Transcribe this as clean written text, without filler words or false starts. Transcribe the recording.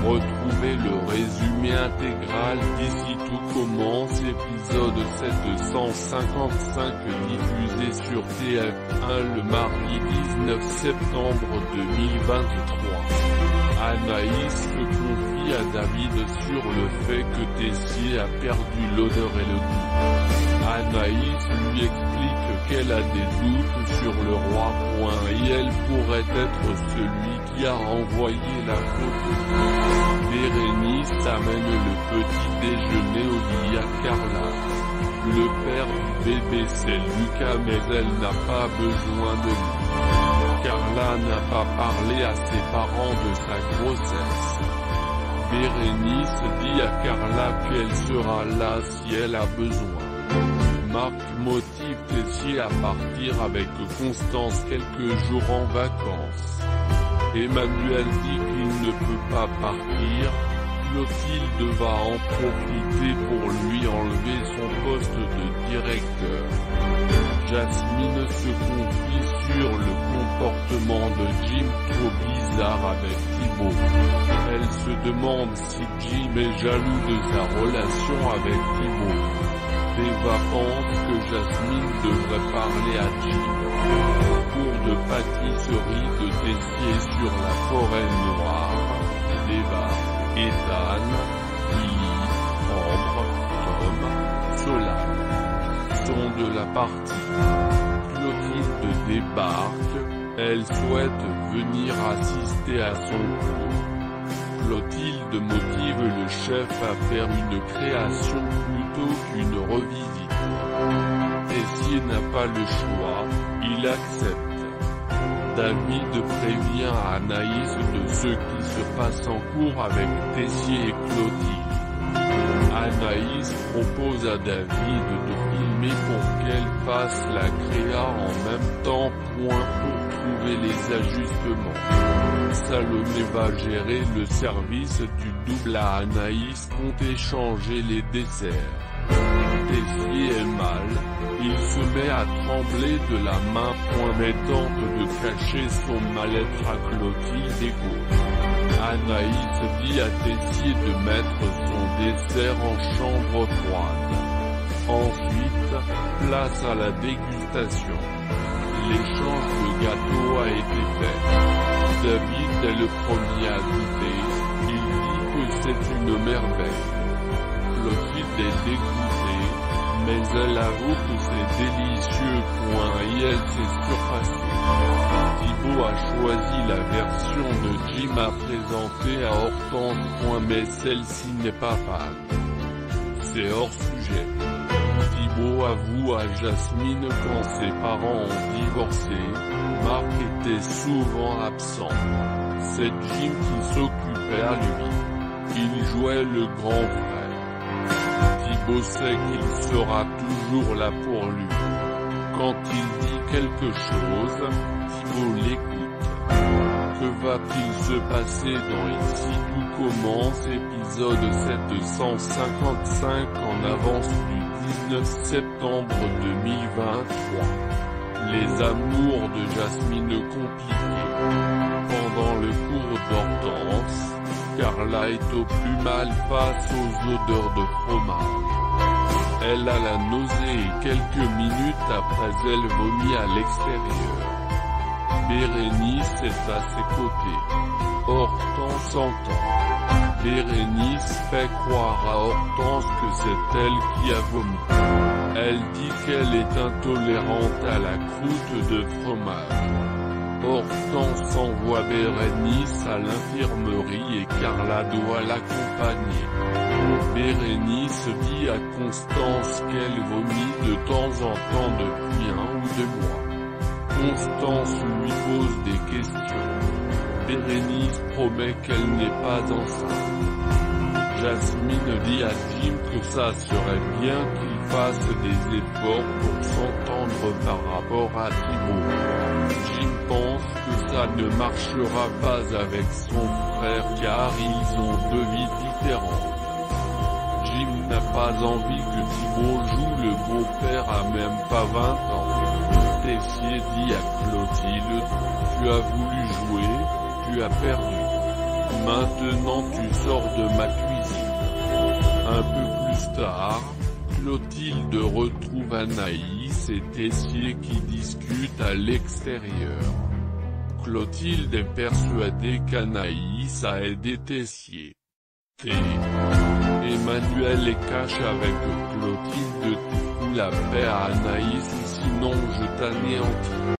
Retrouvez le résumé intégral d'ici tout commence épisode 755 diffusé sur TF1 le mardi 19 septembre 2023. Anaïs se confie à David sur le fait que Tessier a perdu l'odeur et le goût. Anaïs lui explique qu'elle a des doutes sur le roi. Et elle pourrait être celui qui a envoyé la photo. Bérénice amène le petit déjeuner au lit à Carla. Le père du bébé c'est Lucas mais elle n'a pas besoin de lui. Carla n'a pas parlé à ses parents de sa grossesse. Bérénice dit à Carla qu'elle sera là si elle a besoin. Marc motive Tessier à partir avec Constance quelques jours en vacances. Emmanuel dit qu'il ne peut pas partir. Clotilde va en profiter pour lui enlever son poste de directeur. Jasmine se confie sur le comportement de Jim trop bizarre avec Thibaut. Elle se demande si Jim est jaloux de sa relation avec Thibaut. Eva pense que Jasmine devrait parler à Jim. Cours de pâtisserie de Tessier sur la forêt noire. Eva, Ethan, Lily, Ambre, Tom, Solane sont de la partie. Clotilde débarque, elle souhaite venir assister à son cours. Clotilde motive le chef à faire une création plutôt qu'une revisite. Tessier n'a pas le choix, il accepte. David prévient Anaïs de ce qui se passe en cours avec Tessier et Clotilde. Anaïs propose à David de filmer pour qu'elle fasse la créa en même temps. Pour trouver les ajustements. Salomé va gérer le service du double à Anaïs compte échanger les desserts. Tessier est mal, il se met à trembler de la main mais tente de cacher son mal-être à Clotilde et gauche. Anaïs dit à Tessier de mettre son dessert en chambre froide. Ensuite, place à la dégustation. L'échange de gâteaux a été fait. David est le premier à goûter, il dit que c'est une merveille. Clotilde est dégoûtée, mais elle avoue que c'est délicieux. Et elle s'est surpassée. Thibaut a choisi la version de Jim à présenter à Hortense. Mais celle-ci n'est pas fan. C'est hors sujet. Thibaut avoue à Jasmine quand ses parents ont divorcé, Marc était souvent absent. C'est Jim qui s'occupait à lui. Il jouait le grand frère. Thibaut sait qu'il sera toujours là pour lui. Quand il dit quelque chose, Thibaut l'écoute. Que va-t-il se passer dans Ici tout commence épisode 755 en avance du 19 septembre 2023. Les amours de Jasmine compliqués. Pendant le cours d'Hortense, Carla est au plus mal face aux odeurs de fromage. Elle a la nausée et quelques minutes après elle vomit à l'extérieur. Bérénice est à ses côtés. Hortense entend. Bérénice fait croire à Hortense que c'est elle qui a vomi. Elle dit qu'elle est intolérante à la croûte de fromage. Hortense envoie Bérénice à l'infirmerie et Carla doit l'accompagner. Bérénice dit à Constance qu'elle vomit de temps en temps depuis 1 ou 2 mois. Constance lui pose des questions. Bérénice promet qu'elle n'est pas enceinte. Jasmine dit à Jim que ça serait bien qu'il fasse des efforts pour s'entendre par rapport à Thibaut. Jim pense que ça ne marchera pas avec son frère car ils ont 2 vies différentes. Jim n'a pas envie que Thibaut joue le beau-père à même pas 20 ans. Tessier dit à Clotilde, tu as voulu jouer, tu as perdu. Maintenant tu sors de ma cuisine. Un peu plus tard, Clotilde retrouve Anaïs et Tessier qui discutent à l'extérieur. Clotilde est persuadée qu'Anaïs a aidé Tessier. Emmanuel est cash avec Clotilde, tu fous la paix à Anaïs ou sinon je t'anéantis.